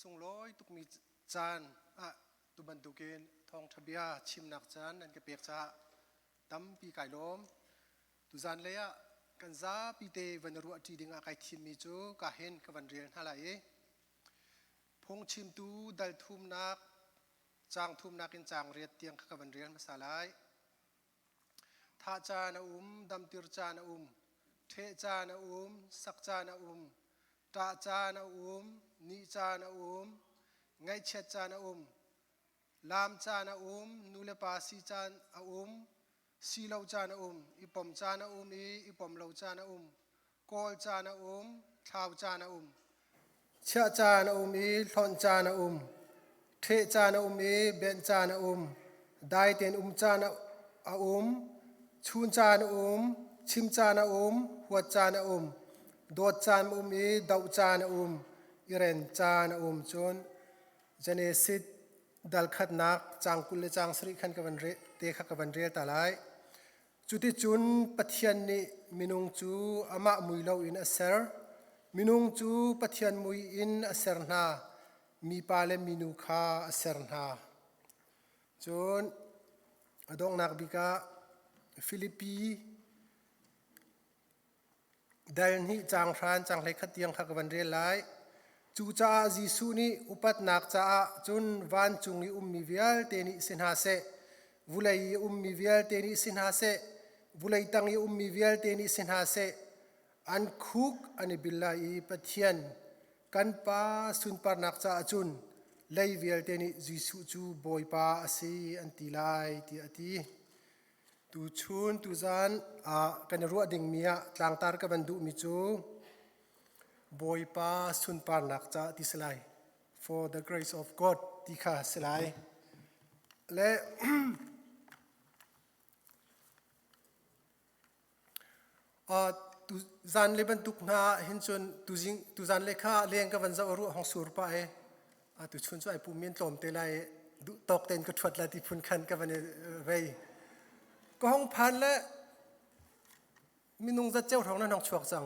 ส่งลอยตุกมีจานตุบันตุกินทองทะเบียชิมนักจานนั่นก็เปียกจะตั้มปีไก่ล้มตุจานเลยกันซาปีเตวันรัวทีดิ่งอาไก่ทิมมีจูกะเห็นกับวันเรียนฮาลายพงชิมตูดัลทุมนักจางทุมนักอินจางเรียดเตียงกับวันเรียนมาสลายท่าจานะดำติรจานะเทจานะสักจานะตาจานะนิจานะไงเชจานะลามจานะนูเลปาสีจานะสีเหลาจานะอิปมจานะอิปมเหลาจานะกอลจานะท้าวจานะเชจานะหลอนจานะเทจานะเบนจานะได้เต็นจานะชูนจานะชิมจานะหัวจานะโดดจานะดาวจานะอิเรนจานะจนเจเนซิดดัลขัดนักจางกุลจางสริขันกับวันเรเตขกับวันเรตาไลจุดที่จุนปัทยันนิมินุงจูอามามุยเลาอินอัสเซอร์มินุงจูปัทยันมุยอินอัสเซอร์นามีปาเลมินุคาอัสเซอร์นาจนอดงนักบิกาฟิลิปปีเดินหิจางฟรานจางเลขัดยังขกับวันเรไลจูจ้าจิสุนีอุปัตนักจ้าจนวันจุงนีมีเวียลเตนิสินหาเซวุลัยมีเวียลเตนิสินหาเซวุลัยตังมีเวียลเตนิสินหาเซอันคุกอันบิลลาอีปัทยันกันป้าสุนปานักจ้าจุนเลยเวียลเตนิจิสุจูบอยป้าอาศัยอันติไลตีอติตูชุนตูจานกันรัวดิ่งเมียต่างตาร์กับบันดุมิจูบอยป้าสุนปานักจ้าติสลาย for the grace of God ติข้าสลายและตูจานเลบันตุกนาเห็นจนตูจานเลขาเลี้ยงกับวันเจ้าอรุห้องสูรป้าตูชุนช่วยปุ่มเมียนตอมเตลัยตอกเต็นก็ถวดละที่พุ่นคันกับวันเว้ยก็ห้องพันและมีนุ่งจัดเจ้าท้องนั้นห้องชวกจัง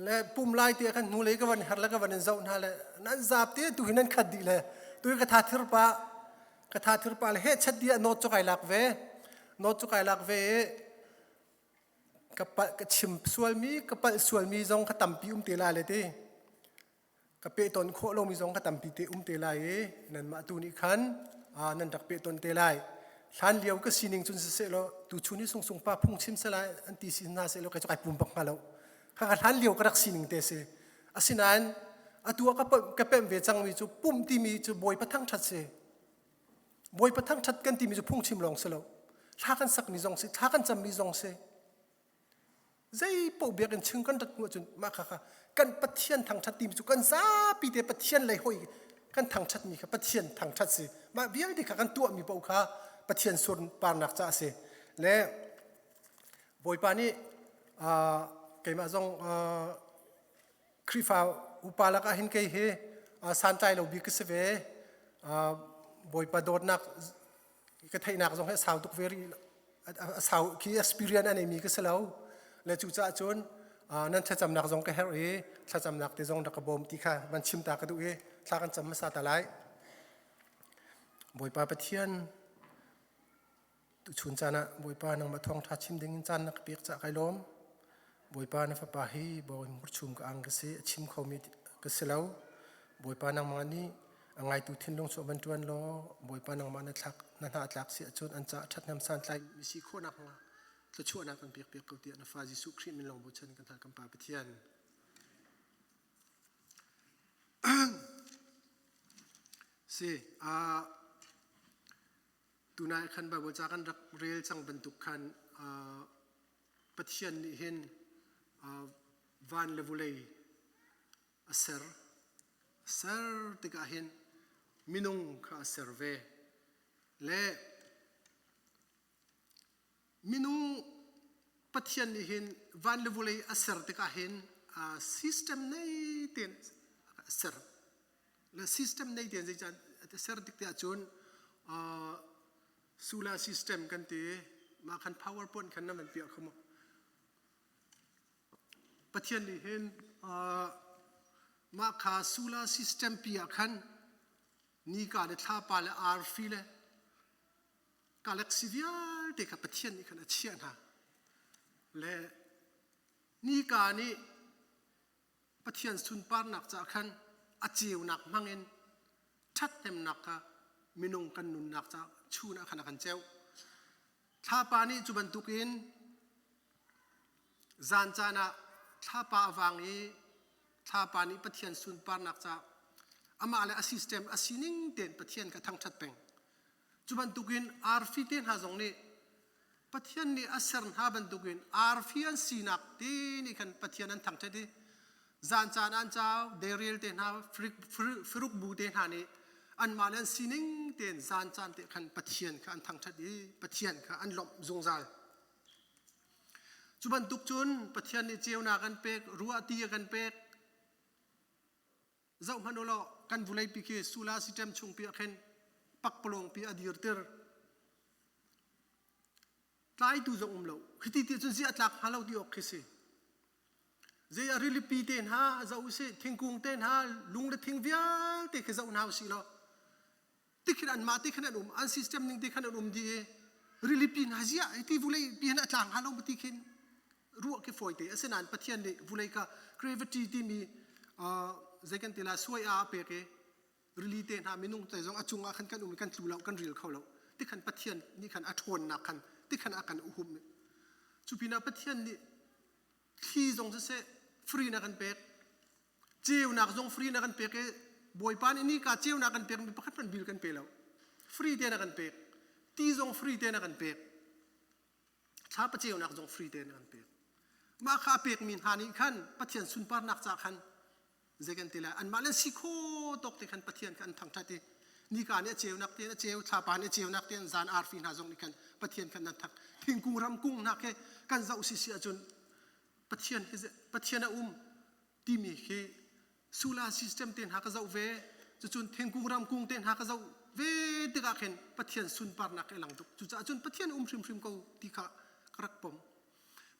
และปุ่มลายเตี้ยกันนูเลยก็วันหัดแล้วก็วันเจ้านั่นแหละนั่นจับเตี้ยตัวนั้นขัดดีเลยตัวกระทาทิรปะเลยเฮ็ดชัดดีโนดจุกไอลักเวกับชิมส่วนมีกับส่วนมีจงขตัมปีเตลาเลยทีกับเปตนโคลงมีจงขตัมปีเตเตลานั่นมาตูนิขันนั่นดักเปตนเตลายฉันเลี้ยวก็สิ่งหนึ่งจนเสร็จแล้วตูชุนี่ส่งป้าพุ่งชิมสลายอันที่สินาเสร็จแล้วก็จะไปปุ่มปักมาแล้วข้าฉันเลี้ยวก็รักสิ่งหนึ่งเตะเสสินั้นตัวก็เป็นเวจังมีจูปุ่มที่มีจูบอยประทังชัดเสบอยประทังชัดกันที่มีจูพุ่งชิมลงเสแล้วถ้ากันสักมีจงเสถ้ากันจำมีจงเสใจปกเบียกันชึงกันตัดหัวจนมาค่ะกันปะเทียนทางชัดตีมจูกันซาปีเตปะเทียนเลยห้อยกันทางชัดมีค่ะปะเทียนทางชัดเสมาเบี้ยดีค่ะกันตัวมีปกค่ะปะเทียนส่วนปานนักจ้าเสและบอยปานี่เกี่ยมาจงคริฟาอุปาลักเห็นเกี่ยสันใจเราบิกสเวบอยปาโดดนักก็ไทยนักจงให้สาวตุกเวรีสาวคีเอ็กซ์เพรียนอันนี้มีก็เสลาและจู่จ้าจนนั่นถ้าจำนักจงก็เฮรถ้าจำนักที่จงนักบอมที่ค่ะมันชิมตากระดูถ้ากันจำมาซาตาไลบอยปาปะเทียนชุนจานะบอยปานังมาทองทัดชิมดึงจานนักเปียกจากไก่ล้มบอยปานัฟปาฮีบอยมุดชุมกับอังกษชิมเขามีกษเลาบอยปานังมานี่ไงตุทินลงสวบรรจวนล้อบอยปานังมานัดลักนัดหาลักเสียจนอันจะชัดนำสันใจมีสีโคนักมาจะชั่วนักกันเปียกเกาเตียนฟาจิสุครีมิลองบุชันกันทางกัมปาปะเทียนสิตัวนายขันบาบจากันรักเรียลจังบรรทุกขันปะเทียนเห็นวันเลวุเลยเซอร์ติกาเห็นมินุงข้าเซอร์เวและมินุงปะเทียนเห็นวันเลวุเลยเซอร์ติกาเห็นซิสเต็มในเตียนเซอร์และซิสเต็มในเตียนจะจันเซอร์ติกาจนsolar system kan te makan powerpoint kan naman piak kamo pathian li hen มาขาสูลาซิสเต็มปีอาคันนี่การเดท่าปาเลอาร์ฟีเลกาเล็กซิวิอาเด็กกับเทียนนี่ขนาดเชียนฮะและนี่การนี้ปะเทียนสุนปาร์นักจากคันอาเจียวนักมังเงินชัดเต็มนักกะมินงกันนุนนักจากชูนักขนาดกันเจ้าท่าปานี้จุบันตุกินจานจานะท่าปาวังนี้ท่าปานี้ปะเทียนสุนปาร์นักจากอามาเลอาซิสเต็มอาศินิงเด่นปะเทียนกับทั้งชัดเป็นจุบันตุกินอาร์ฟิเตนหาจงนี้ปะเทียนนี่อาเซร์นหาบันตุกินอาร์ฟิอันซีนักตีนี่กันปะเทียนนั้นทั้งชัดดีจานจานันเจ้าเดริลเตนหาฟรุกบูเตนหานี่อันมาเลนซีนิงเด่นจานจานเตกันปะเทียนกับอันทั้งชัดดีปะเทียนกับอันหลบจงใจจุบันตุกจุนปะเทียนนี่เจียวนากันเป็กรัวตีกันเป็กเจ้าพันโอโลกันบุไลปีเกสุลาสิเต็มชงปีอันปักปลงปีอดีตเตอร์ไล่ดูจงเราคิดที่จนเสียหลักหาเราดีออกคิดสิเจ้าริลิปีเตนฮะเจ้าสิทิ้งกุ้งเตนฮะลุงเด็ทิ้งวิญเตะเจ้าหน้าสิเราที่ขนาดมาที่ขนาดอันซิสเต็มนึงที่ขนาดดีริลิปีน่าเสียที่บุไลปีน่าต่างหาเราไม่ที่ขินรู้ว่าแค่ฝอยเตะเสนานปะเทียนเดบุไลก็กราฟิตี้ที่มีเจกันติลาสวยอาเปเกริลีเตนหามินุงแต่จงอาจุงอาขันกันกันตูเหล่ากันริลเขาเหล่าที่ขันปะเทียนนี่ขันอัทวนนักขันที่ขันอากันอุหุมจุพินาปะเทียนนี่ที่จงจะเสฟรีนักกันเปกเจียวนักจงฟรีนักกันเปกบอยปานนี่กาเจียวนักกันเปกมีประคับมันบิลกันเปล่าฟรีเตนักกันเปกที่จงฟรีเตนักกันเปกถ้าปะเจียวนักจงฟรีเตนักกันเปกมาข้าเปกมีหานี่ขันปะเทียนสุนปาร์นักจากขันเจกันติลาอันมาเลนสิโคตกติขันปะเทียนกันทั้งทัดที่นี่การเนี่ยเจียวนักเตียนเจียวชาปานเนี่ยเจียวนักเตียนจานอาร์ฟินหาจงนี่กันปะเทียนกันนั้นทักทิ้งกุ้งรำกุ้งนักแค่กันเจ้าสิเสียจนปะเทียนน่ะที่มีแค่สุลาซิสเต็มเตียนหากเจ้าเวจนทิ้งกุ้งรำกุ้งเตียนหากเจ้าเวติกาเข็นปะเทียนสุนปาร์นักเอลังตุกจนปะเทียนชิมเขาที่ข้ากระปม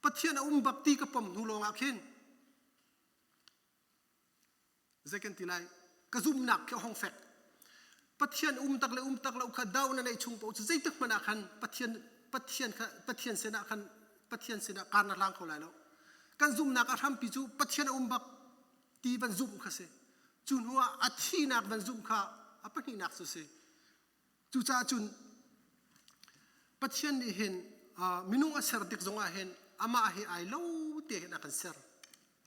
ปะเทียนบักตีกระปมนูลงอาเข็นเจกันติไลกระซุ่มหนักแค่ห้องแฟกปะเทียนตักเลยอุคดาวนั่นในชุงปอจะใจตึกมันอาคันปะเทียนเสนาคันปะเทียนเสนาการนั่งเขาไหลแล้วกันซุ่มหนักอาทำปิจูปะเทียนบักตีบันซุ่มข้าเสจุนหัวอาทีนักบันซุ่มข้าอาปะนี่นักสุเสจูจ้าจุนปะเทียนนี่เห็นมินุงอาเสร์ดิกจงอาเห็นอามาอาเฮไอเล่าเตะนักกันเสร์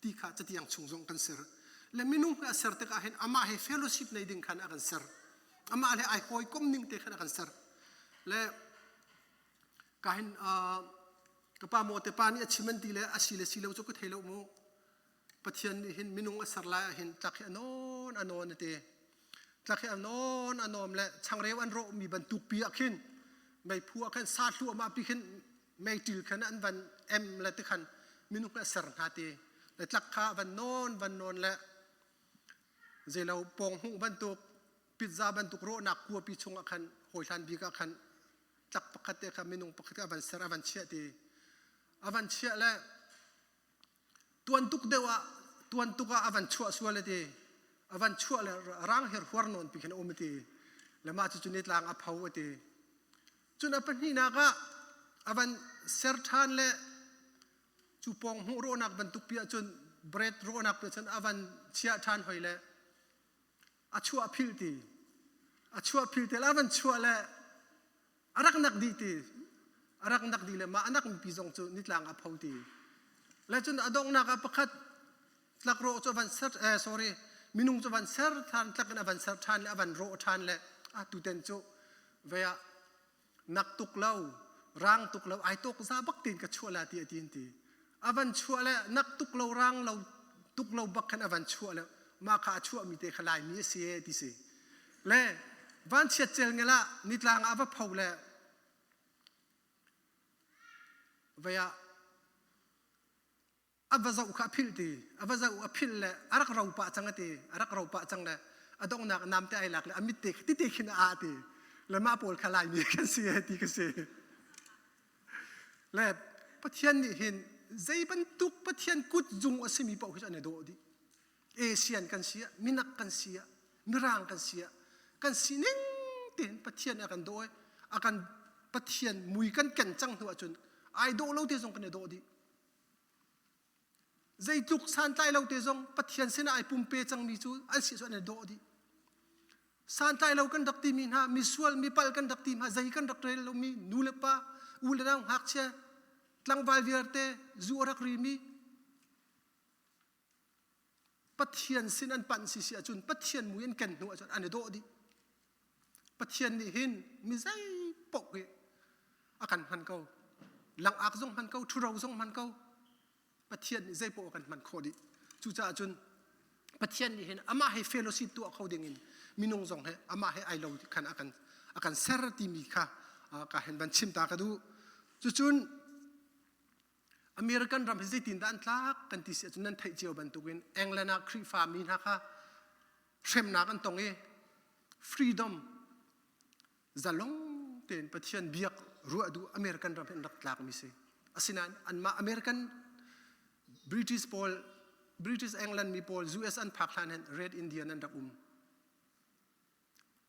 ตีข้าจะที่ยังชงจงกันเสร์และมินุงอาเสร์ดิกอาเห็นอามาเฮเฟลโลชิพในดิ่งขันอากันเสร์อามาเฮไอคอยก้มนิ่งเตะขันอากันเสร์และการเห็นกป้าโมเตปานี่ชิมันตีเลยอาศิเลศิเลวจุกเทเลวโมปะเทียนเห็นมินุงอาเสร์ลายเห็นตักเห็นอนเตะตักเห็นอนและช่างเร็วอันโรมีบรรทุกปีขึ้นไม่พัวขึ้นซาลัวมาปีขึ้นไม่ติลขันอันวันและตึกขันมินุงอาเสร์หาเตะและตักข้าวันโนนและเจเราปองหุ่งบรรทุกพิซซ่าบรรทุกโรนักกัวปีชงอาคันหอยทันบีกอาคันตักปกติค่ะมินุงปกติอวันเสร์อวันเชียตีอวันเชียและตัวนตุกเดวะตัวนตุกอวันชั่วส่วนเลยตีอวันชั่วและร่างเฮร์หัวนนปีขันอมตีและมาจุดนี้ลางอภาวตีจุดอปันนี่นักอวันเสร์ทานและจูปองหุ่งโรนักบรรทุกปีจนเบรดโรนักจนอวันเชียทานหอยและอาชัวพิลตีแล้วมันชัวและอารักนักดีตีอารักนักดีเลยมาอานักมีปีจงจุนิดลางอภาวตีและจนอดงนักประคัดลักโรจวันเซอร์มินุงจวันเซอร์ทานลักกันอวันเซอร์ทานและอวันโรทานและตุเตนจุเวียนักตุกเล่าร่างตุกเล่าไอตุกซาบักตีนกับชัวละตีตีอวันชัวและนักตุกเล่าร่างเราตุกเล่าบักกันอวันชัวแล้วมาข้าชั่วมีเตะขลายมีเสียดิสิเล่วันเชียเจลเงล่ะนิดลางอาบะพาวเล่เวียอาบะจะอุกอภิลตีอาบะจะอุกอภิลเล่อารักเราปะจังตีอารักเราปะจังเล่อดงนักน้ำเตะไอหลักเล่อมิเตะที่เตะขินอาตีเล่มาปวดขลายมีกันเสียดีกันเสียเล่ปะเทียนนี่เห็นใจบรรทุกปะเทียนกุดจุงอสิมีปะหุ่นอันเดอดี เอเชียนกันเสียมินักกันเสียมิรางกันเสียกันสีนิ่งเตียนปะเทียนอากันโดยอากันปะเทียนมุยกันกันจังหัวจนไอโดเราเตจงกันโดดีใจตุกสันใจเราเตจงปะเทียนเสนาไอปุ่มเปจังมีจูอันเสียส่วนโดดีสันใจเรากันดักตีมินฮะมีส่วนมีปัลกันดักตีมฮะใจกันดักเรลเรามีนูเลปะอูเลนังฮักเชลังวาลเวียร์เตจูอรักรีมีปัทยันสินันปันสิเสียจุนปัทยันมุยันกันหัวจุนอันนี้โดดีปัทยันนี่หินมิใจปกเกอากันหันเขาหลังอักซงหันเขาทุเราซงหันเขาปัทยันนี่ใจปกกันมันโคดีจู่จ้าจุนปัทยันนี่หินอามาให้เฟลโลชิปตัวเขาดิ่งมินงซงให้อามาให้ไอเราขันอากันเซรติมีค่ะก็เห็นบันชิมตากระดูจุนอเมริกันรำให้ใจตินด้านทักกันที่เสียจนนั้นไทยเจียวบรรทุกินเองและนักครีฟามีนะค่ะเชื่อมนักกันตรงฟรีดอมจะลงเต็นประเทศเบียกรัวดูอเมริกันรำให้นักลักมิเศษอาศินันอันมาอเมริกันบริติชอังกฤษมีพอลยูเอสอันพาคิสถานเรดอินเดียนันดัก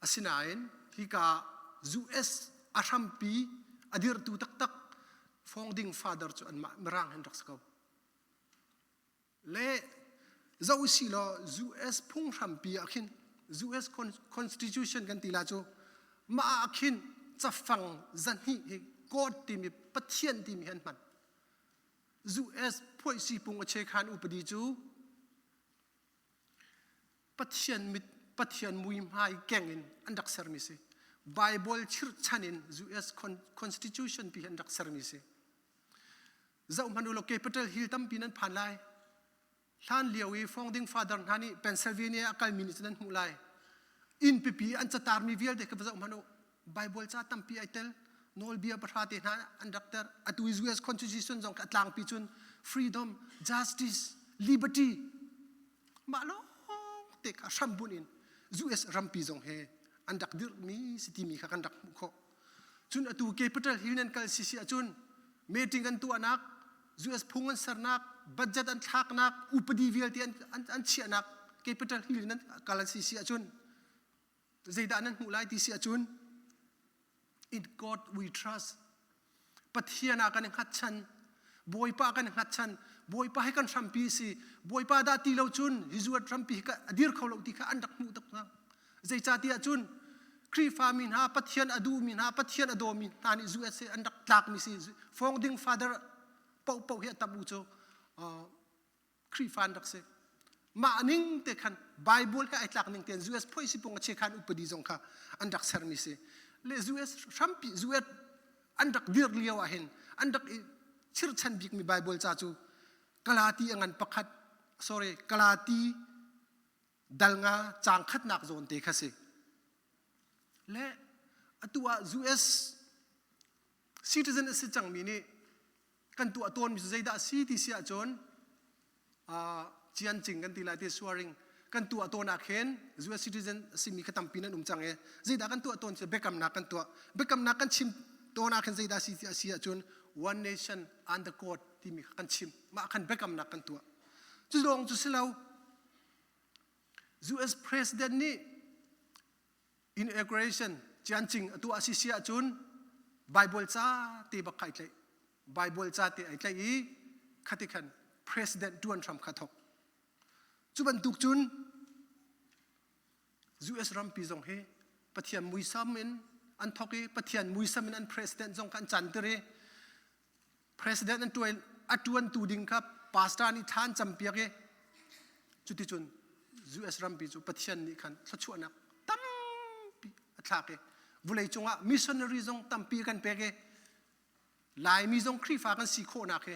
อาศินันที่กายูเอสอาชัมปีอดีตตูตักfounding father จุอันมารางเห็นรักสกาวเล่เจ้าสิลอ US พุ่งทำปีอาคิน US constitution กันตีลาจูมาอาคินจะฟังจันฮีกอดที่มีปะเทียนที่มีเห็นมัน US พ่อยสีปุ่งเชคานอุปดีจูปะเทียนมุยมาอีแกงอินอันดักเซอร์มิเซ Bible ชื่อชันิน US constitution ปีอันดักเซอร์มิเซเจ้ามันอุโลกเปเตลฮิลตัมปีนั้นผ่านไล่ท่านเลียวฟองดิ้งฟาดร์ฮันนี่เพนซิลเวเนียกัลมินิสนั้นหูไล่อินปีอันจะตาร์มีเวลเด็กกับเจ้ามันอุไบเบิลจะตั้มปีไอเตลโนลเบียประทาเตนะอันดักเตอร์อัตวิสเวสคอนสติทูชันจงกัดลางปีจุนฟรีดอมจัสติสลิเบอร์ตี้มาโลเด็กชัมบุนิน US รัมปีจงเฮอันดักดิร์มีสติมีขันดักมุขจุนอัตวเกเปเตลฮิลนันกัลซิซิอาจุนเมติงกันตัวนักUS พุ่งอันสรนักบัดจัดอันทักนักอุปดีเวลที่อันเชียนักแคปิตอลฮิลนั้นกาลสิเสียจุนใจด้านนั้นหูไล่ที่เสียจุน In God we trust ปัทยานากันหัดชันบอยป้ากันหัดชันบอยป้าให้กันทำปีสิบอยป้าดาตีเราจุนฮิจวดทำปีกันอดีตเขาเราตีกันอันดักมุตักนักใจจ่าตีจุนครีฟามินฮาปัทยานอดูมินฮาปัทยานอโดมินตานิ US อันดักลักมิสิ founding fatherเป่าเฮียตับอุโจครีฟันรักเสมาอันนึงเด็กขันไบเบิลก็ไอ้หลักหนึ่งเตียน US พ่อยสิปงเชคันอุปดีจงค่ะอันดักเซอร์มิเซเล US ชัมปี US อันดักเดียร์เลียวเห็นอันดักชิรชันบิกมีไบเบิลจ้าจูกลาตีอันปักขัด sorry กลาตีดัลงาจางขัดนักโซนเตค่ะเสและตัว US citizen สิจังมีนี่กันตัวตนมิสใจด่าซีที่เสียจนเจียนจริงกันตีลายที่สวาริงกันตัวตนนักเห็น US citizen สิมีขตัมปีนั้นจังใจด่ากันตัวตนจะเบกำนักกันตัวเบกำนักกันชิมตัวนักเห็นใจด่าซีที่เสียจน one nation under God ที่มีกันชิมมากันเบกำนักกันตัวจุดลงจุดเสลา US president นี่ inauguration เจียนจริงตัวเสียจน Bible จ้าตีบักไข่เลยไบเบิลจะติไอ้ใจอีขัดกัน President ดวนทรัมป์ขัดทกจุบันตุกจุน US รัมปีจงเฮปะเทียนมุยซัมอินอันทอกปะเทียนมุยซัมอินอัน President จงกันจันทร์เร President อันตัวอัตวันตูดิงครับปาสตานิทานจำเปียกจุดที่จุน US รัมปีจุปะเทียนนี่ขันสัชวนักตั้มปีอัตลากวุเลยจงอ่ะ missionary จงตั้มปีกันเปียกลายมีจงครีฟ้ากันสีโคนัก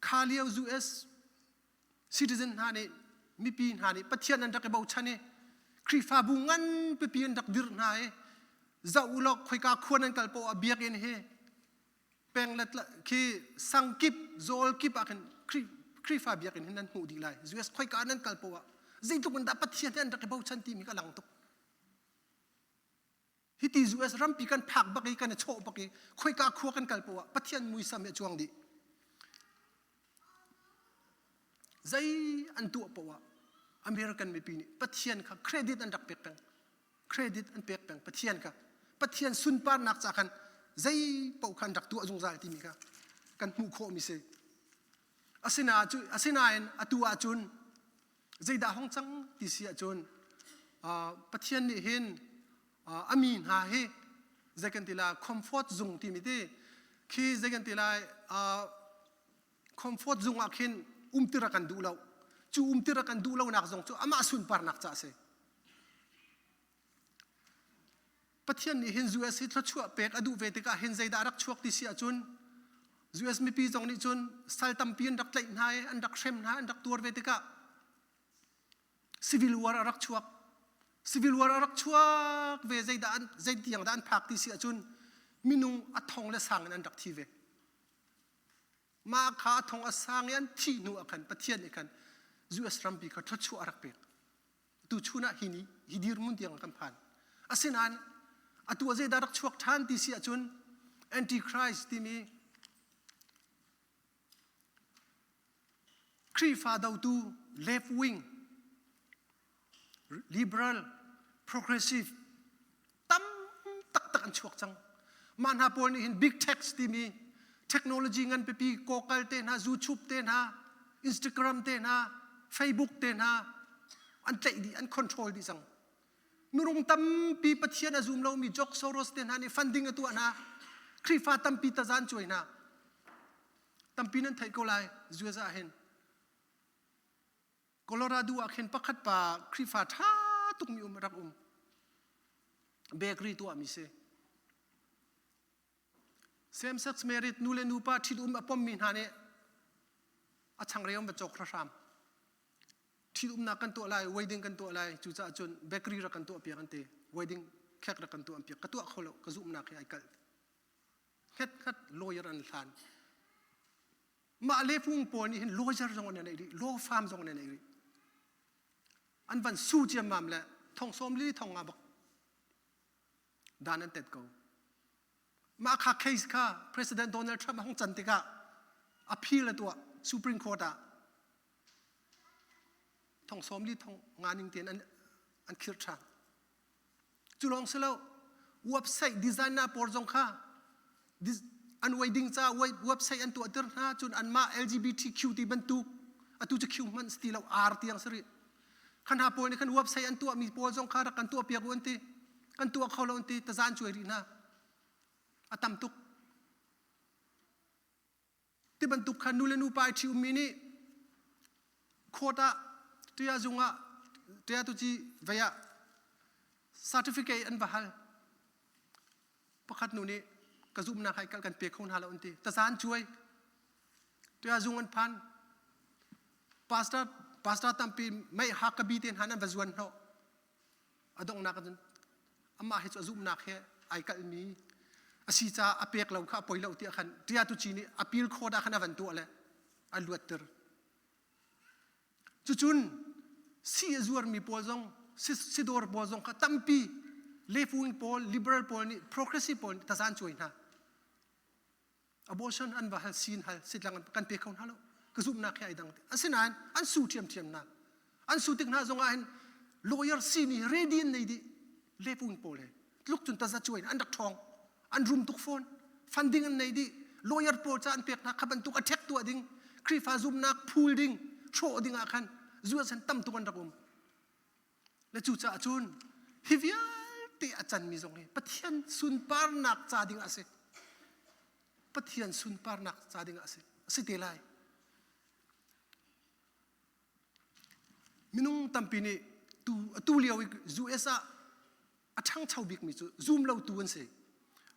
คาเลียว US citizen ฮานี่มีปีนฮานี่ปัทยานันดักเบาชันนี่ครีฟ้าบุงันไปปีนดักดิร์นาจะอุลอกคอยกาควรนันกัลโปอเบียกินเฮเป็นละคือสังกิบโซลกิบอากันครีฟ้าเบียกินนั้นหูดีไล US คอยกานันกัลโปะจะตุกันดับปัทยานันดักเบาชันทีมีกำลังตุกฮิติ US รัมปีกันผักบักกันโชบักค่อยกาคัวกันกัลปัวปัทยันมุยสามจวงดีใจอันตัวปัว อเมริกันไม่ปีนี้ปะเทียนค่ะเครดิตอันดักเปียกแปงเครดิตอันเปียกแปงปะเทียนค่ะปะเทียนสุนปานักจากกันใจเป่าคันดักตัวจงใจที่มีค่ะกันมุโคมิเซอาศินาจุอาศินาเอ็นอตัวจุนใจด่าห้องจังที่เสียจุนปะเทียนนี่เห็นอามีนหาเฮใจกันทีละคอมฟอร์ตซุงที่มีที่คือใจกันทีละคอมฟอร์ตซุงอาเข็นติระกันดูเราจูติระกันดูเรานักจงจูอามาสุนปานักจ่าเสปะเทียนนี่เห็นจูเอสฮิตรชัวเป็กอดูเวติกาเห็นใจด่ารักชัวที่เสียจุนจูเอสมีปีจงนี่จุนสายตั้มปีนดักเล่นหายอันดักเชมหายอันดักตัวเวติกาซิวิลวาร์รักชัวซิวิลวาร์รักชัวเวใจด่านใจเตียงด่านพักที่เสียจุนมินุงอัทองและสังอันดักทีเวมาขาทองอัสางยันที่นัวกันปะเทียนอีกันจูเอสรัมปีก็ทชัวรักเป็กตูชูน่ะฮินีฮิดีร์มุนเตียงกันผ่านอาศินันอตัวใจด่ารักชัวท่านที่เสียจุนแอนติคริสต์ที่มีครีฟาดาวตูเลฟวิงliberal progressive ตั้มตักอันชัวจังมันหาปนเห็น big text ที่มีเทคโนโลยีเงินไปปีโกเกิลเต้นฮะ YouTube เต้นฮะ Instagram เต้นฮะ Facebook เต้นฮะอันใจดีอัน control ดีจังนุรงตั้มปีปะเทียนซูมเรามีจ็อกโซโรสเต้นฮะนี่ funding ตัวนะครีฟาตั้มปีตาจานช่วยนะตั้มปีนั้นไทยก็ไล่จูเอซาเห็นโคโลราโดอาเห็นปักขัดป่าครีฟาท่าตุกมีรักเบเกอรี่ตัวมีเซsame sex marriage นูเลนูปาที่อุปอมมินหาเนี่ยอาชังเรียมแบบจกคราชามที่นักกันตัวอะไรweddingกันตัวอะไรจู่จ้าจนเบเกอรี่รักกันตัวเปียกันเตะweddingแขกรักกันตัวเปียกกระตัวเขาเลยกระซุ่มนักไอ้กัลแค่ลอยรันทานมาเลฟุงปอนี่เห็นลอยรันจงวันไหนดิลอฟาร์มจงวันไหนดิอันวันสู้เจียมมั่มเลยทองส้มลี่ทองงาบกดานันเต็ดกูมาค่าเคสค่ะ President Donald Trump ห้องจันติกะ appeal ตัว Supreme Court ทองส้มลี่ทองงานนิ่งเตียนอันคิดช่างจุลองเสลาเว็บไซต์ดีไซน์น่าปอร์จงค่ะอันไว้ดิ้งจ้าเว็บไซต์อันตัวเตอร์น่าจุนอันมา LGBTQ ที่บรรทุกอันตัวจะคิวมันสตีเราอาร์ที่ยังสริขันหาปอยนี่ขันเว็บไซต์อันตัวมีปอร์จงค่ะกันตัวเปียกวันที่กันตัวเขาเราวันที่ตะจานช่วยรีน่าอาตมตุกที่บรรทุกขันนูเลนูไปที่อุมินีโคตาที่อาจุงะที่อาตุจีเวีย certificate อันบ้าลประคัดนูนี่กระซุ่มนาใครกันเปียกคนหาเราอันที่ตะสานช่วยที่อาจุงอันพันพาสต้าตั้มปีไม่หักกระบีเตียนหันอันบจวนเนาะอดองนักจนอามาเหตุซุ่มนักแค่ไอ้กันมีอาศิจ้าอเปียกเราข้าปอยเราที่ขันที่อาตุจีนี่อพิลโคดาขันวันตัวเลยอันลวดเตอร์จุนซีจวร์มีโพลซงซีดอร์โพลซงข้าตั้มปีเลฟวิงโพลลิเบอรัลโพลนี่โปรเกรสซีฟโพลตาจานช่วยนะ abortion อันว่าฮัลซีนฮัลสิทธิ์ลังกันเปียกเขาฮัลโหลกระซุ่มนักแค่ไอ้ดังอันสินานอันสู้เทียมนักอันสู้ติกน่าจงอัน lawyer ซีนี่ ready ในดิเลฟวิงโพลเลยลุกจนตาจะช่วยอันดักทองอันรุมทุกโฟนฟันดิ้งอันไหนดิ lawyer โปรจะอันเปียกนักขับอันตุก attack ตัวดิ้งครีฟาซุ่มนักพูลดิ้งโชว์ดิ้งอาคันจู่สันตั้มตัวกันรักและจู่จ้าจุนฮิวิลที่อาจารย์มีตรงนี้ปะเทียนสุนปาร์นักจ่าดิ้งอาศัยปะเทียนสุนปาร์นักจ่าดิ้งอาศัยสิเตลัยมินุงตั้มปีนี้ตูเลี้ยวจู่เอซ่าอาช่างชาวบิ๊กมิจูซูมเราตัวนั้นสิ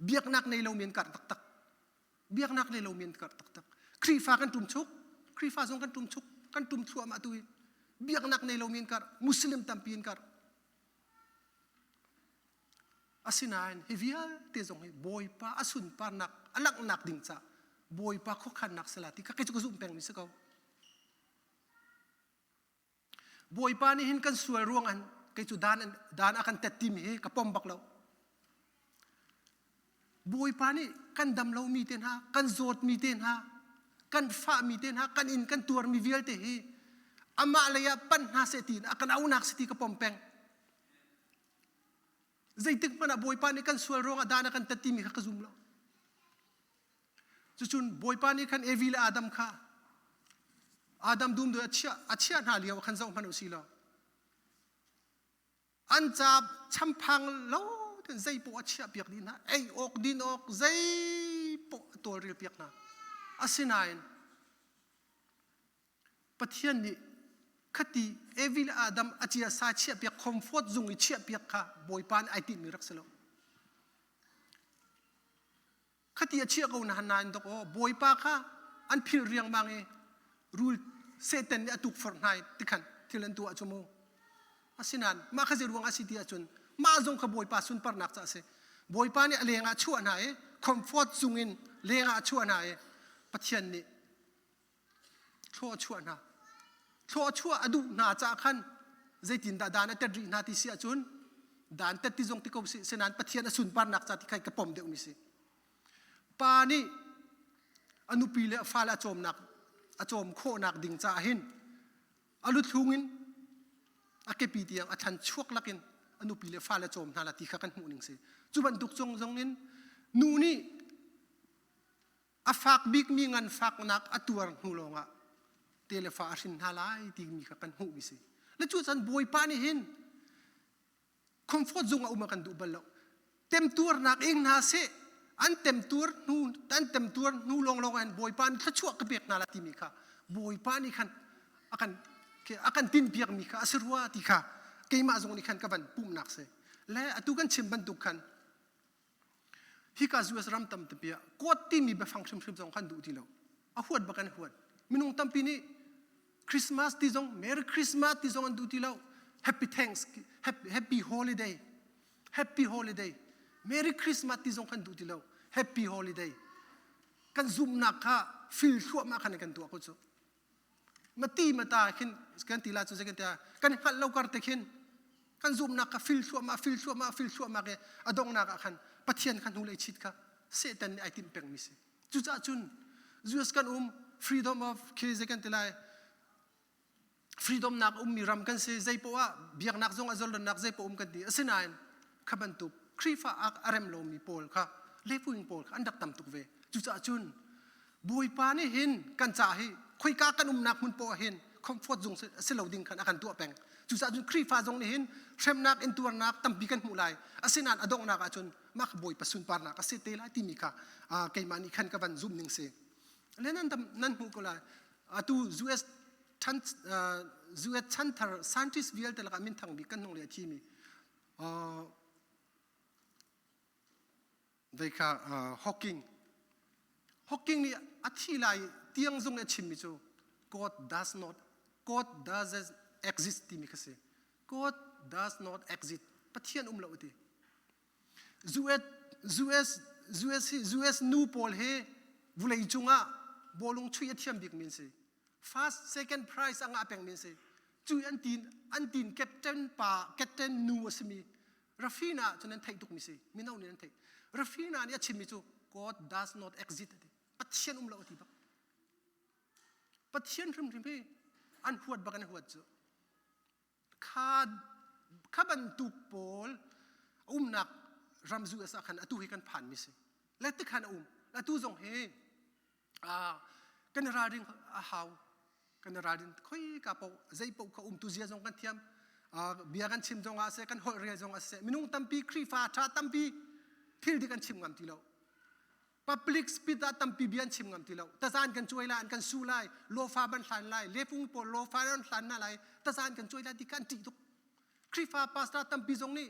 เบียกนักในเราเมียนกัดตักเบียกนักในเราเมียนกัดตักครีฟ้ากันตุ่มชุกครีฟ้าส่งกันตุ่มชุกกันตุ่มชัวมาตุยเบียกนักในเราเมียนกัดมุสลิมตั้มปีนกัดอาศินายนเฮวิอัลเตจงเฮบอยป้าอาสุนป้านักอลักนักดิ่งจ้าบอยป้าข้อขันนักสลัดที่ข้าเกจุกซุ่มแปงมิสกาวบอยป้านี่เห็นกันสวยร่วงอันเกจุดานakan tetim he kapom baklo boy pani kan damlo mi ten ha kan zot mi ten ha kan fa mi ten ha kan in kan tur mi vial te he ama leya pan na setin akan aunak seti ka pompeng zaitik mana boy pani kan sual ronga dana kan tatimi ka kazumlo chuchun boy pani kan evil adam kha adam dum do achia na liaw kan zong manu silo an chap champang lo ten zai po achia piak din na ei ok din ok zai po to ri piak na asinain pathian ni khati evil adam achia sa chia piak comfort zung chia piak kha boy pan ai ti mi rak selo khati achia ko na hanan to ko boy pa kha an phil riang mangi rule satan ni atuk fortnight tikhan thilan tu achumo asinan ma khaziruang asiti achun ma zong kha boy pa sun par nak cha se boy pa ni alenga chuan ha e comfort zungin lenga chuan ha e pathian ni tho chuan ha tho chua adu na cha khan zaitin da dan atadri na ti sia chun dan tat ti zong ti ko si senan pathian asun par nak cha ti khai ka pom de umi si pa ni anu pile fala chom nak achom kho nak ding cha hin alu thungin akepi tiang athan chuak lakin anu pile fala chom na la ti kha kan mu ning se chuban duk chong jong nin nu ni afak big mi ngan fak nak atuar hulonga telefa asin halai ti mi ka kan hu mi se la chu chan boy pa ni hin comfort zunga uma kan du balo tem tur nak ing na se an tem tur nu long long an boy pa ni tha chuak ka bek na la ti mi kha boy pa ni khan akan tin piak mi kha asirwa ti kha keima zong ni khan ka ban pum nak se le atu kan chim ban du khan hi ka zuas ram tam te pia ko ti mi ba function ship zong khan du ti lo a huat ba kan huat minung tam pi ni Christmas ti zong Merry Christmas ti zong an du ti lo happy holiday Merry Christmas ti zong kan du ti lo happy holiday kan zoom na kha feel shuwa ma khan kan tu ko chu mati mata khin kan ti la chu second ta kan hal lo kar te khin kan zoom na kha feel shuwa ma ke adong na ka khan pathian khan hu le chit kha satan ni item peng mi se chu cha chun Jesus kan freedom of ke second ti lai freedom nak mi ram kan se zai po a biak nak zong azol nak zai po kan di asinain khaban tu krifa ak arem lo mi pol kha lepuing pol kha andak tam tuk ve chu cha chun boy pa ni hin kan cha hi khoi ka kan nak mun po hin comfort zong se lo ding khan akan tu peng chu cha chun krifa zong ni hin threm nak in tur nak tam bi kan mu lai asinan adong nak a chun mak boy pasun par nak se te lai ti mi kha kai mani khan ka ban zoom ning se lenan nan hu ko lai atu us zuet chanthar scientist vial tel ka min thang bi kan nong le thi mi they ka hawking ni athi lai tiang zong le chim mi chu God doesn't exist ti mi ka se God does not exist pathian lo ti zuet nu pol he vulei chunga bolung chui athiam bik min se first second prize anga peng min se chu antin captain nu asmi rafina chunan thai tuk mi se minau ni an thai rafina ni achimi chu God does not exist pathian lo ti ba pathian rim rim he an huat ba kan huat chu khaban tu pol nak ramzu asa khan atu hi kan phan mi se let khan atu zong he kan rading a how kan radin khoi ka po zai po ka tu zia zong kan thiam bia kan chim zong a se kan hol re zong a se minung tampi krifa tha tampi thil di kan chim ngam ti lo public speed a tampi bian chim ngam ti lo ta zan kan choi la an kan su lai lo fa ban hlan lai lepung po lo fa ron hlan na lai ta zan kan choi la di kan ti tu krifa pasta tampi zong ni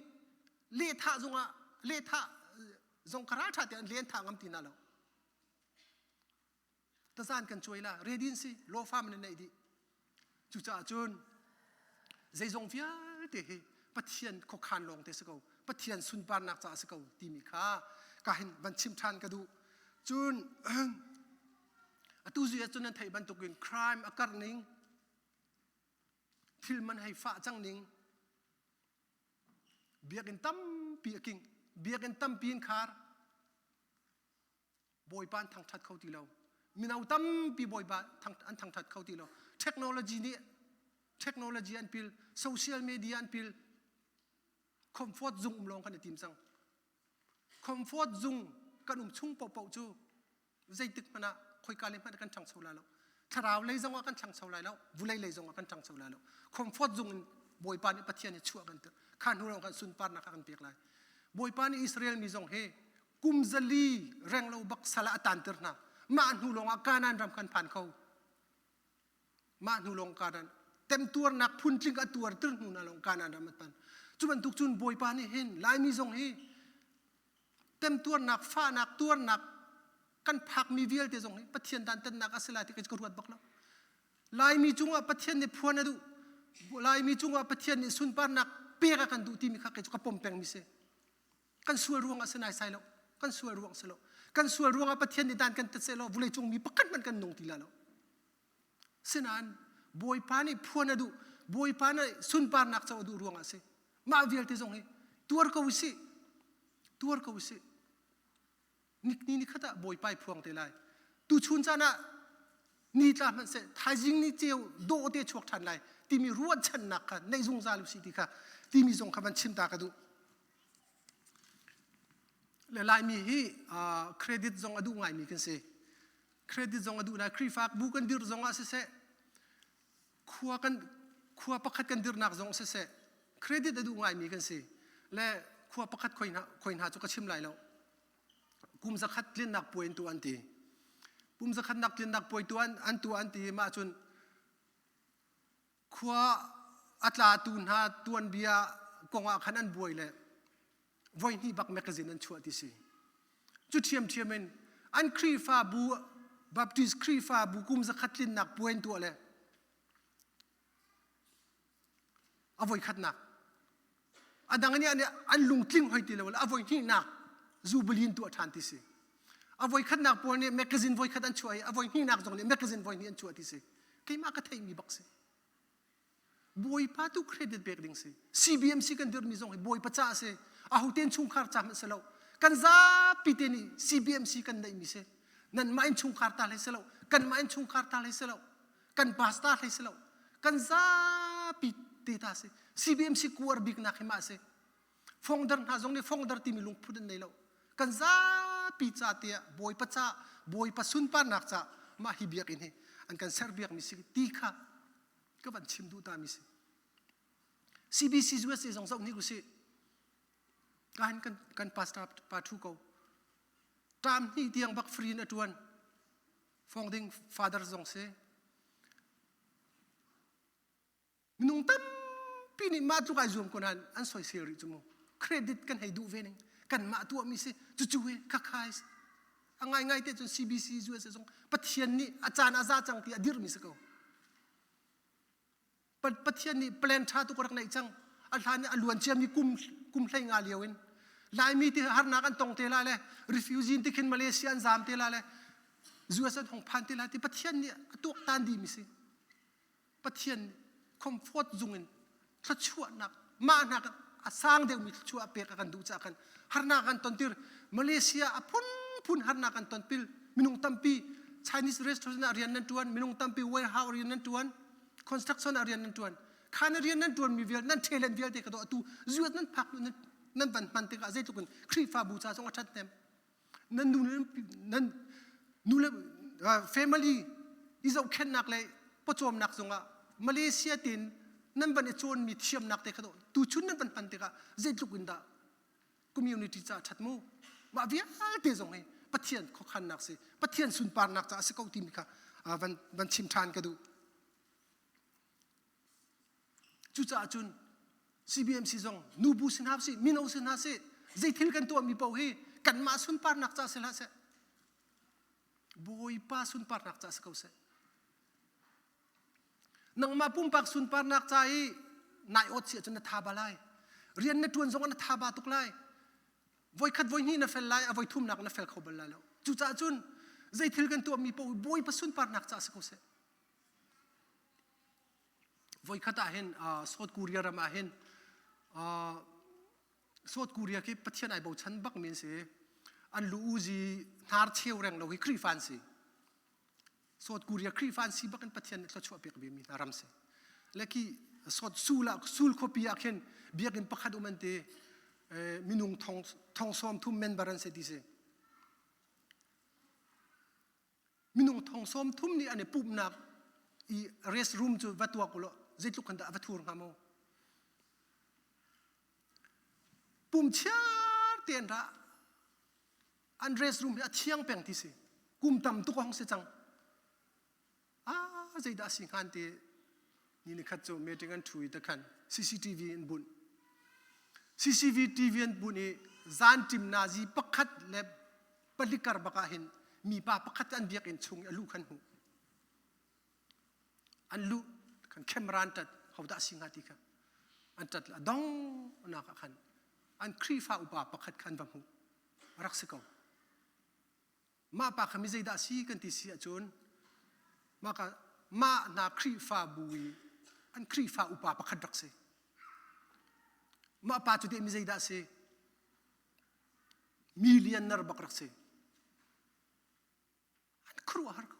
le tha zong khara tha te an len tha ngam ti na lo ta zan kan choi la redin si lo fa man nei di chu cha chun zai zong via te he pathian ko khan long te sako pathian sun par nak cha sako ti mi kha ka hin ban chim than ka du chun atu zia chun an thai ban tukin crime akar ning thil man hai fa chang ning biakin tam pi king biakin tam pin khar boy pan thang that khau ti lo minau tam pi boy ba thang that khau ti lo technology ni เทคโนโลยีอันพิลโซเชียลมีเดียอันพิลคอมฟอร์ตซุงลงกันในทีมสังคอมฟอร์ตซุงกันชุ่งเป่าจูใจตึกมันอะคอยการเล่นมันกันช่างเสาแล้วถ้าเราเลยจังว่ากันช่างเสาแล้ววุ้ยเลยจังว่ากันช่างเสาแล้วคอมฟอร์ตซุงบอยปานี่ปะเทียนชั่วกันเถอะข้าหูเรากันสุนปานนักกันเปียกเลยบอยปานี่อิสราเอลมีจงเฮกุมซาลีแรงเราบักสละตันเตอร์นะมาอันหูลงอาการนั้นรำกันผ่านเขามาอันหูลงการนั้นเต็มตัวนักพุ่นจริงกับตัวตึ้งหูนัลงการนั้นรำกันจุบันทุกจุนบอยปานี่เห็นลายมีจงเฮเต็มตัวนักฟ้านักตัวนักกันพักมีเวียลเตจงเฮปะเทียนดันเต็นนักอาศัยที่กระรวดบักแล้วลายมีจุงว่าปะเทียนเนี่ยพวนนะดูลายมีจุงว่าปะเทียนเนี่ยสุนปานนักเปียกันดูที่มีข้าเกจุกปมแปงมิเซกันสวยรวงอาศัยใส่แล้วกันสวยรวงเสแล้วกันสวยรวงอาปะเทียนในด้านกันเตเสแล้ววุ้ยจงมีปักกันมันกันนงทีละแล้วเสนานบอยปานี่พวนนะดูบอยปานี่สุนปานนักจะดูรวงอาศัยมาเวียลเตจงเฮตัวเขาวิสิตัวเขาวิสินี่ข้าแต่บอยไปพวงเตลัยตูชุนจานะนี่ตามันเสทายจิงนี่เจียวโดเตชวกทันไลที่มีรู้ชันนักกันในจงซาลุสิติค่ะที่มีจงขบันชิมตากระดูและลายมีฮีเครดิตจงอดูไงมีกันเสเครดิตจงอดูนะครีฟักบุกันดิรจงอาเสขัวประคัดกันดิรนักจงเสเครดิตอดูไงมีกันเสและขัวประคัดคอยหาจุกชิมไลแล้วกุมสักขัดเล่นนักป่วยตัวอันตีกุมสักขัดนักเล่นนักป่วยตัวอันตีมาจนขัวอัตลาตูนหาตัวอันเบียกงว่าขันอันป่วยเลยวันนี้บักแมกกาซีนอันชัวที่สิจุดเทียมเมนอันครีฟาบูบัพติสครีฟาบูกุมสักขัดเล่นนักป่วยตัวเลยอวัยขัดนักอันดังนี้อันลุงทิ้งหอยตีเลยว่าอวัยนี่นักจูบลินตัวทันที่สิอวัยขัดนักป่วยเนี่ยแมกกาซีนวัยขัดอันช่วยอวัยนี่นักตรงนี้แมกกาซีนวัยนี้อันช่วยที่สิใครมาก็ไทยมีบักสิบอยป้าตุเครดิตเบรกดิ้งสิ CBMC กันเดินมีจงให้บอยป้าจ้าสิอาหุเตียนชุงคาร์จ่ามันเสลากันซาปิเตนี่ CBMC กันได้มีสินั่นไม่ชุงคาร์ตาเลยเสลากันไม่ชุงคาร์ตาเลยเสลากันพาสต้าเลยเสลากันซาปิเตตาสิ CBMC กูอาร์บิกนักมาสิฟงเดอร์น่าจงเนี่ยฟงเดอร์ที่มีลุงพูดในเล่ากันซาปิจ้าเตียบอยป้าจ้าบอยป้าสุนปานักจ้ามาฮิบียกินเฮอันกันเซอร์เบียกมีสิตีค่ะก็วันชิมดูตามิสิ CBC จวดสิสองสองนี่กูสิกันพาสต้าปาทุกเอาตามนี่เตียงบักฟรีนอตวนฟองดิ้งฟาเดอร์จงเสมินุงตั้มปีนี้มาตุกไอซูมคนนั้นอันสวยเสียริจุโมเครดิตกันให้ดูเวนิงกันมาตัวมิสิจู่ๆเฮคักไฮส์ง่ายๆเตจน CBC จวดสิสองปะเทียนนี่อาจารย์อาซาจังที่อดีรมิสิเขาปะเทียนนี่แปลนชาตุกรักในจังอันทานนี่อลวนเชียมีกุมไลงาเลียวินลายมีที่ฮาร์นักันตรงเทลาเลยรีฟิวจีนที่ขึ้นมาเลเซียนซามเทลาเลยจูเอสของพันเทลาที่ปะเทียนนี่ตัวตันดีมิสิปะเทียนคอมฟอร์ตจุงอินทัชชัวนักมานักสร้างเดียวมีทัชชัวเปียกกันดูจากกันฮาร์นักันตอนที่มาเลเซียพุ่นฮาร์นักันตอนพิลมินุงตัมปี Chinese restaurant อารียนนั่นตัวนมินุงตัมปี warehouse อารียนนั่นตัวนconstruction อารียนนั่นตัวนคานอารียนนั่นตัวนมีเวลนั่นเทเลนเวลเด็กก็ตัวตูจูดนั่นพักนั่นมันเด็กอาเจตุกันครีฟาบูชาสงฆ์ชัดเต็มนั่นนูเลfamily อิจฉาแค่นักเลยประจวบนักสงฆ์มาเลเซียตินนั่นบันเอชวนมีเทียมนักเด็กก็ตัวตูชุนนั่นมันเด็กอาเจตุกันดา community จะชัดมูมาเวียเตะสงฆ์ปะเทียนขขันนักสิปะเทียนสุนปานนักจะสกาวทีมิค่ะวันชิมทานกันดูจุจ่าจุน CBMC จงนูบูสินหาสิมินเอาสินหาสิใจทิลกันตัวมีเป่าเฮกันมาสุนปานนักจะเสละเสบอยป้าสุนปานนักจะสกาวเสนังมาปุ่มปักสุนปานนักใจนายอดเสียจนทาบาไลเรียนในตัวนจงอันทาบาตุกไลวอยขัดวอยนี่นะเฟลไลเอาวอยทุ่มนักนะเฟลเขาบลไลแล้วจุจ่าจุนใจทิลกันตัวมีเป่าบอยป้าสุนปานนักจะสกาวเสวอยขัดอาเห็นสอดกูเรียรมาเห็นสอดกูเรียที่ปะเทียนไอบ่ชันบักมินเสอันลูจีนาร์เชียวแรงเราให้ครีฟันสิสอดกูเรียครีฟันสิบักกันปะเทียนเขาช่วยเปียกบีมีนารำเส และกี่สดสู้คบีอาเข็นเบียกินประคัดอุมันเตมินุงทองซ้อมทุ่มเมนบารันเซติเซมินุงทองซ้อมทุ่มนี่อันนี้ปุ่มนักอีเรสรูมจูวัตถุกุลเจ็ดลูกขันดาวัตถุงามเอาปุ่มเชียร์เตียนระอันเรสรูมเนี่ยเชียงแปลงที่เสกุมตำตุกห้องเสจังใจดาสิงหันเตนี่นี่ขัดโจเมติกันถุยตะขัน CCTV อินบุญ CCTV อินบุญนี่จานจิมนาจีปักขัดเล็บปลิกาบักเห็นมีป้าปักขัดอันเบียกอินชงอันลูกขันหูอันลูกขันเข้มรันตัดเขาดาสิงหันติค่ะอันตัดละดองนักขันอันครีฟ้าอุปาปักขัดขันบังหูรักษาเขามาปากขมิใจดาสีกันที่เสียจนมานาครีฟ้าบุยอันครีฟ้าอุปาปักขัดรักษามาปาจุดเดมิใจดาสีมิลเลียนนร์บักรักษาอันครัวฮาร์ก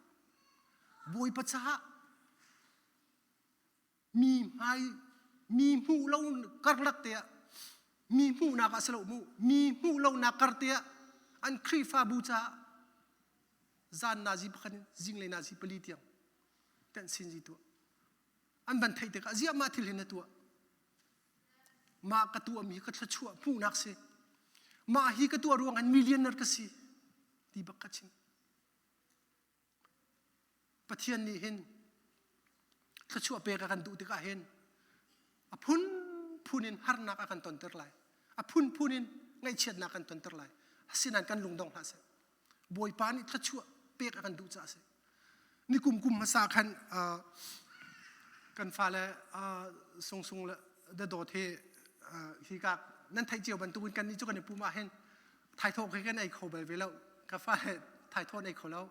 บุยปัจจามีหูเล่ากระลักเตียมีหูนักสลบมีหูเล่านักกระเตียอันครีฟ้าบูชาจานนาจีพันจิงเลยนาจีผลิตยังแต่สินจิตัวอันบันทึกเด็กอาเซียมาที่เห็นตัวมากระตัวมีกระชัวผู้นักเสมาฮีกระตัวรวงอันมิลเลียนนักสิที่บักกะชิงปะเทียนนี่เห็นกระชัวเปกกันดูติกาเห็นอพุนินฮาร์นักกันตอนเตอร์ไลอพุนินไงเชียดนักกันตอนเตอร์ไลสินันกันลุงดงฮาเสบอยปานี่กระชัวเปกกันดูจ้าเสนี่กุมมาสาคันกันฟ้าและทรงละเดโดเทฮิกานั่นไทยเจียวบรรทุกกันนี่จุกันในปูมาเห็นไทยโทกันกันไอโคเบลไปแล้วกาฟ้าไทยโทไอโคแล้ว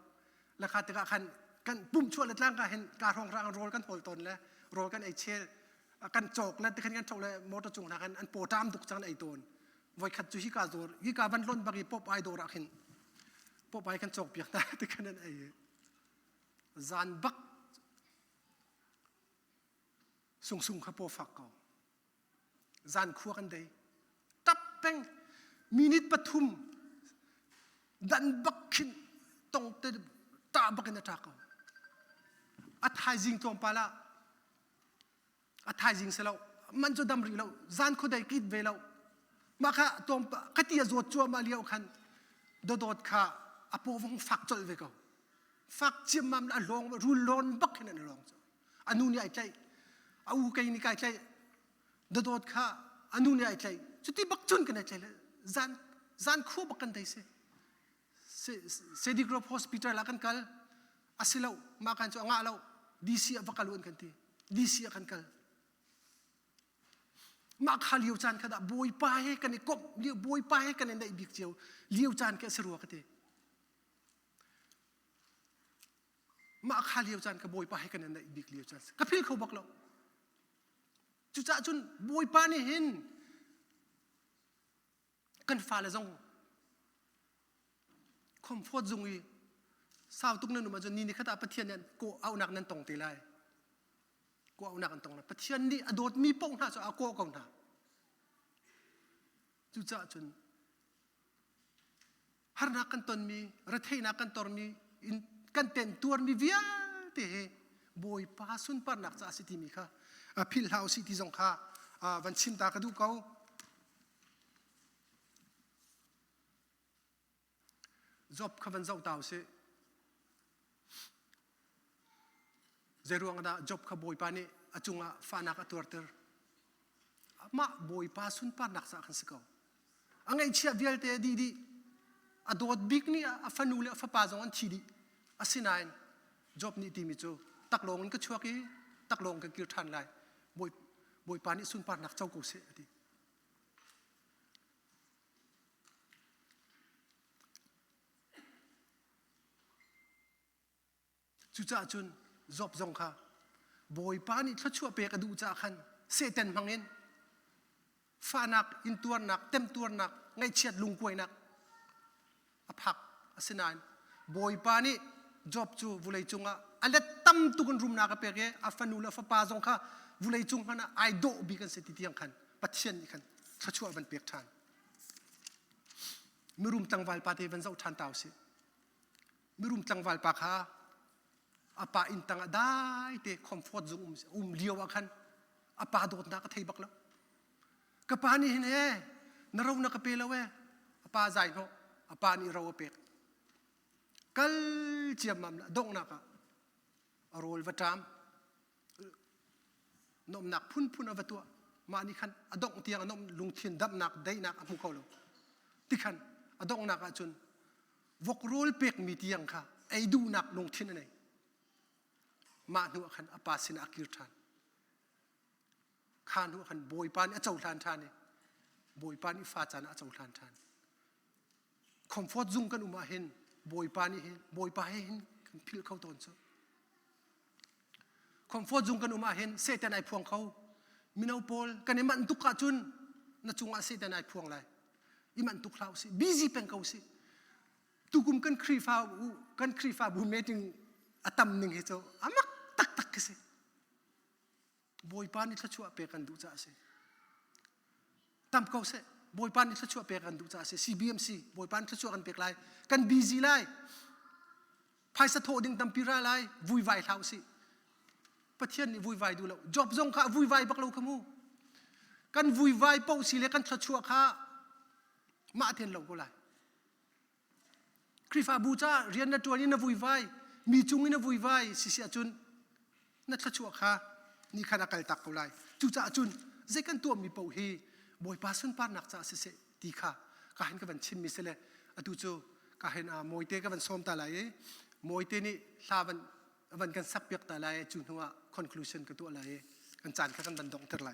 ราคาตะกะคันกันปุ่มชั่วเล็ดล่างกันเห็นการรองรางโรลกันโหลตนแล้วโรลกันไอเชลกันโจกแล้วตะกันโจกแล้วมอเตอร์จุงนะกันอันโปรตามตุกจังไอตนไว้ขัดจุฮิกาโดร์ฮิกาบันล้นบางทีป๊อปไอโดรักเห็นป๊อปไอกันโจกเปียกตาตะกันนั่นไอจานบักส่งข้าพฟักเขาจานขัวกันได้ตับเป็งมินิทปฐุมดันบักขินตรงเตตาบักกันตาเขาอัฐายจิงตรงปาละอัฐายจิงเสร็จแล้วมันจะดำริแล้วจานคนใดกิดเวแล้วมาค่ะตรงกติยาจวดจัวมาเลี้ยวคันโดดค่ะอโปวงฟักจดเวเขาฟักจิมมันอลองรุนร้อนบักขนาดนั้นลองอันนู้นนี่ไอ้ใจเอาใครนี่ไอ้ใจโดดค่ะอันนู้นนี่ไอ้ใจจุดที่บักจุนกันไอ้ใจเลยจานคู่บักกันได้เสดีกรอฟฮอสพิทอลละกันกัลอาศัยเรามากันจะงาเราดีเสียบักกัลวนกันทีดีเสียกันกัลมาขาเลี้ยวจานขนาดบอยป้ายกันไอ้กบเลี้ยวบอยป้ายกันไอ้ในบิ๊กเจียวเลี้ยวจานแค่สรัวกันทีมาขาเลี้ยวจานกับบอยป้ายกันไอ้บิ๊กเลี้ยวจานกับพี่เขาบอกเราจุดจ้าจุนบอยป้านี่เห็นกันฟ้าเลยจงคอมฟอร์ตจงอีสาวตุกนั่นหนูมาจนนี่นี่ข้าตาปะเทียนเนี่ยกูเอาหนักนั้นตรงตีไล่กูเอาหนักนั้นตรงนะปะเทียนนี่อโดดมีป้องหน้าจะเอาโก้กองหน้าจุดจ้าจุนฮาร์นักกันตนมีรัฐเฮนักกันตอนมีกันเต็นตัวมีวิอาเตะบอยป้าสุนปานักจ้าสิที่มีค่ะพิลฮาวสิที่จงค่ะวันชิมตากระดูกเขาjob ขบันเจ้าเต่าเสเจรวงกัน job ขบอยปานี่อจุงฟ้านักตัวเตอร์มาบอยป้าสุนปานักสักขันสกาวอังไงเชียเวลเตดีอดอดบิ๊กนี่ฟันูเลฟ้าป้าจงอันทีดีอาศินัย job นี่ทีมิจูตักลงกันก็ชัวกี้ตักลงกันกิรทันไลบอยปานี่สุนปานักเจ้ากูเสดีจุจ้าจุนจบจงค่ะบอยปานี่ถ้าชั่วเปกระดูจ้าขันเสต็นพังเงินฟ้านักอินตัวนักเต็มตัวนักไงเฉียดลุงกวยนักอภักอสินานบอยปานี่จบจูวุเลยจุงอ่ะอันเล็ดตั้มตุกันรุมนักเปกเอฟันูเลฟ้าปาจงค่ะ วุเลยจุงกันไอโดบีกันเสติเตียงขันปัจเจียนนี่ขันทชัวบันเปียกทานไม่รุมจังหวัลปาเทวันเจ้าทานเต่าสิไม่รุมจังหวัลปากฮาอาปาอินตังได้เตะคอมฟอร์ตจุงเลี้ยวขันอาปาโดดนักเทบักแล้วกปานี่เห็นนเรานักเปล่าเว้อาปาใจเขาอาปานี่เราเปกกัลเจียมมันดงนักอารมณ์วัดจามนมนักพุ่นเอาวัตัวมานี่ขันอดงเตียงนมลุงเทียนดับนักได้นักมุขเขาลงที่ขันอดงนักจนวกโรลเปกมีเตียงค่ะไอ้ดูนักลุงเทียนอะไรมาหนูขันอาปาสินอากิรทานข้าหนูขันบอยปานอาเจ้าทานทานเนี่ยบอยปานอีฟ้าจานอาเจ้าทานทานคอมฟอร์ตจุงกันมาเห็นบอยปานี่เห็นบอยปาเห็นกันพิลเข้าตอนซะคอมฟอร์ตจุงกันมาเห็นเสแต่นายพวงเขามินาโพลกันมันตุกขาจุนนัจุงอาเสแต่นายพวงไรอีมันตุกเล่าสิบิซีเป็นเขาสิตุกุมกันครีฟ้าบุเมติงอาตัมหนึ่งเหตุอามักตักสิบอยปานี่ถ้าชัวเปกันดูจ้าสิตัมเขาสิบอยปานี่ถ้าชัวเปกันดูจ้าสิ CBMC บอยปานี่ถ้าชัวกันเปกไรกันบิซีไรภายสะโถดิ่งตัมปีราไรวุ้ยไวเท่าสิประเทศนี้วุ้ยไวดูแล้วจบจงข้าวุ้ยไวบักเราขมูกันวุ้ยไวเป้าสิเลกันถ้าชัวข้ามาเทียนเราก็ไรคริฟาบูจ้าเรียนนัดตัวนี้นะวุ้ยไวมีจุงนี่นะวุ้ยไวสิเสียจุนนัดถ้าชัวข้านี่ขนาดกัลตักก็ไรจูจ้าจุนเจกันตัวมีเป้าฮีบอยปาสุนปานักจ้าเสียตีข้าข้าเห็นกับวันชิมมิสเลอดูจูข้าเห็นมวยเตะกับวันส้มตาไหลมวยเตะนี่ลาวันกันสักเปียกตาไหลจุนหัวconclusion กับตัวอะไรกันจานกันบันดงเท่าไร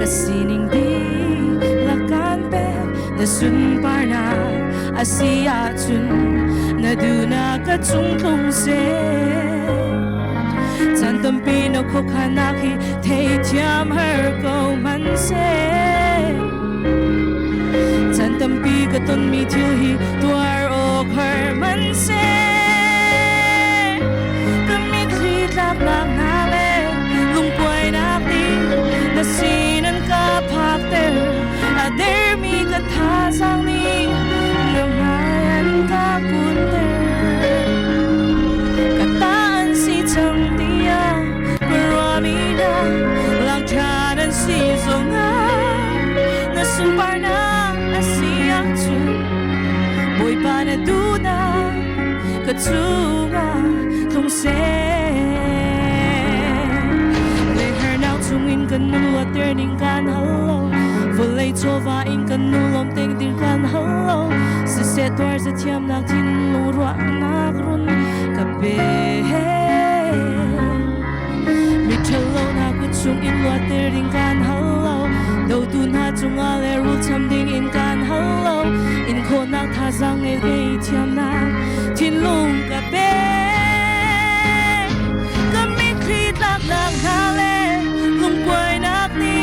kasining di lakan pe na sun parna asia chun na duna ka chung tung se chan tam pi no kho khana khi thei thiam her ko man se chan tam pi ka ton mi thiu hi tuar ok her man se ka mi thri lak nak na le lung poi nak di na sinan ka phak ter a der mi ka tha sang ni na mayan ka kun ter ka tan si chang tia mi na lang chanan si zonga na sumpar na asiyang chu boy pa na duna katsunga thong se le her now chungin kan nu turning kan hello volay chova in kan nu lom teng ding kan hello si se twar sa thiam nak tin lu ro nak run ka be hello na ku chung in lo tering kan hello do tu na chung ale ru cham ding in kan hello in kho na tha sang e ge thiam na tin lung ka be ka mi khri tak nak na le lung kwai nak ni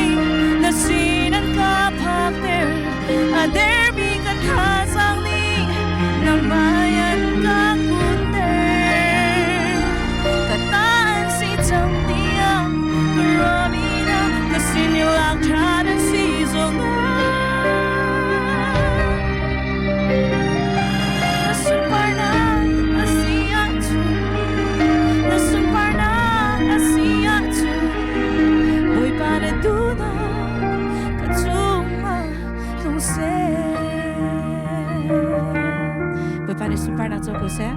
na sinan ka phak ter a der mi ka tha sang ni na mayan ka kun ter ka tan si chang Ramina, kasi nilang chanan si zonga nasumpar na asiyang chu nasumpar na asiyang chu boy pa na duna kachuma kung se boy pa na sumpar na to kung se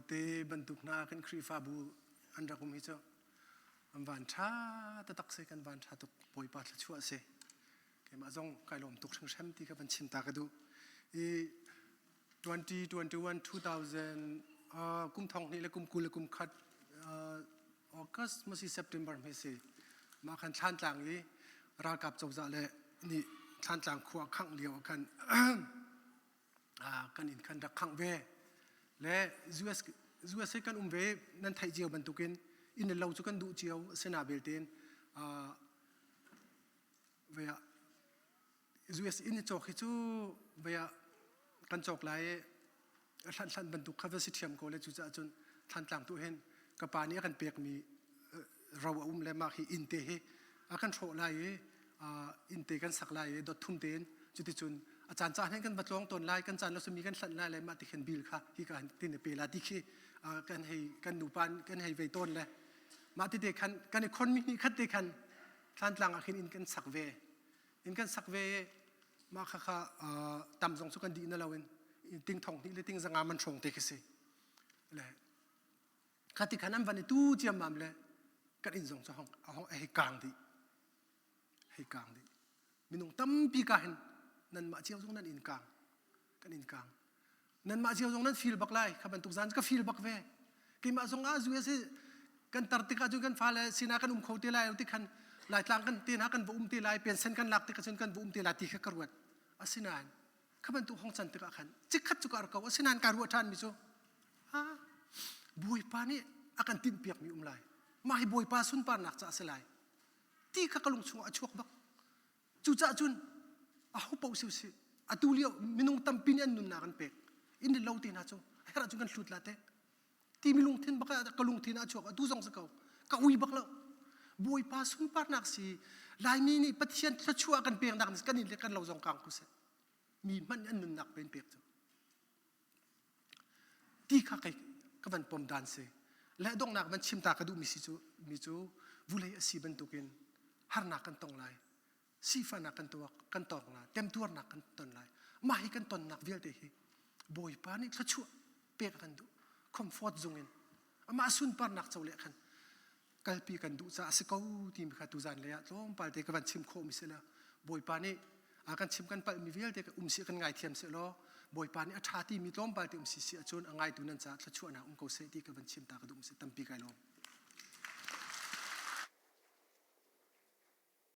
te bentuk na kan kri fabu anda kum hicho am van tha ta tak se kan van tha tuk poi pa chua se ke ma jong kai lom tuk sang sam ti ka ban chim ta ka du e 2021 2000 kum thong ni le kum kul kum khat august ma si september me se ma kan than tlang ni ra kap chau za le ni than tlang khuwa khang liao kan kan in kan da khang ve le US kan umve nan thai jiao bantukin in lo chu kan du chiao sena belten veya US in chok hi chu veya kan chok lai than bantuk khawa si thiam ko le chu cha chun than tlang tu hen ka pa ni kan pek mi raw le ma hi in te he akan tho lai in te kan sak lai dot thum ten chu ti chunอาจารย์จานให้กันบัดลองตนไล่กันจานเราสมีกันสั่นไล่เลยมาติเข็นบิลค่ะที่การตินเปล่าที่ขี้กันให้กันหนูปานกันให้ไวต้นเลยมาติเด็กขันกันในคนมีขัดเด็กขันท่านหลังอาคินอินกันสักเวอินกันสักเวมาค่ะตำสงสุกันดีนั่นเราเองติ้งทองนี่เลยติ้งสังอามันชงเตะสิเลยขัดที่ขันนั้นวันนี้ตู้เจียมมั่มเลยกันอินสงสุห้องให้กลางดีให้กลางดีมีนุ่งตั้มปีกาเห็นนั่นมาเชียวตรงนั้นอินกลางกันอินกลางนั่นมาเชียวตรงนั้นฟิลบักไล่ขับเป็นตุกซันก็ฟิลบักเวกิมาสงอาจุยสิกันตัดติกาจุกันฟ้าเลยสินากันเขาตีไล่ติกันไล่ตางกันตีนากันบุ้มตีไล่เปลี่ยนเส้นกันหลักติกันเส้นกันบุ้มตีไล่ตีกันกระวดอาสินานขับเป็นตุกห้องสันติกาขันจิกขัดจุกอารกอาสินานการวัวท่านมิจูบุยปานี่อากันติมเปียกมีไล่มาให้บุยปาสุนปานักจะสลายตีขักลุงชงอชวกบักจุจ่าจุนอาหูเป่าสิวสิอาตูเลียวมินุงตั้มปีนี้นุนนากันเป็กอินเดียเราตีน่าจูเฮราจุกันสุดละเต้ที่มิลุงทินบักกะลุงทินอาชวกอาตูซองสกาวกะอุยบักแล้วบวยปาสุนปานักสิลายนี้นี่ปฏิเสธชัชัวกันเปียงนักกันนี่เล็กกันเราซองกลางกุศลมีมันอันนุนนักเป็นเป็กจูที่ข้าใครก็มันปมดันเสและดงนักมันชิมตากระดูมิจูวุเลยสีบรรทุกินฮาร์นักกันตรงไลสีฟ้านักกันตัวกันตองไลเต็มตัวนักกันตอนไลมาให้กันตอนนักเวียดเดฮีบอยปานี่ชัชัวเปียกันดูคอมฟอร์ตซงเงินมาสุนปานักเจ้าเล็กกันกัลปีกันดูจะสกาวทีมขัดตุจันเลยล้มไปเด็กกันชิมโคมิเสละบอยปานี่อาการชิมกันไปมีเวียดเด็กเสียกันไงเทียมเสละ บอยปานี่อัฐาที่มีต้มปาติสิสิอจนอ่างไงตุนันจ้าทชัวนะองค์เกษตรที่กับบัญชีมตากระดุมสิตัมปีไกลลม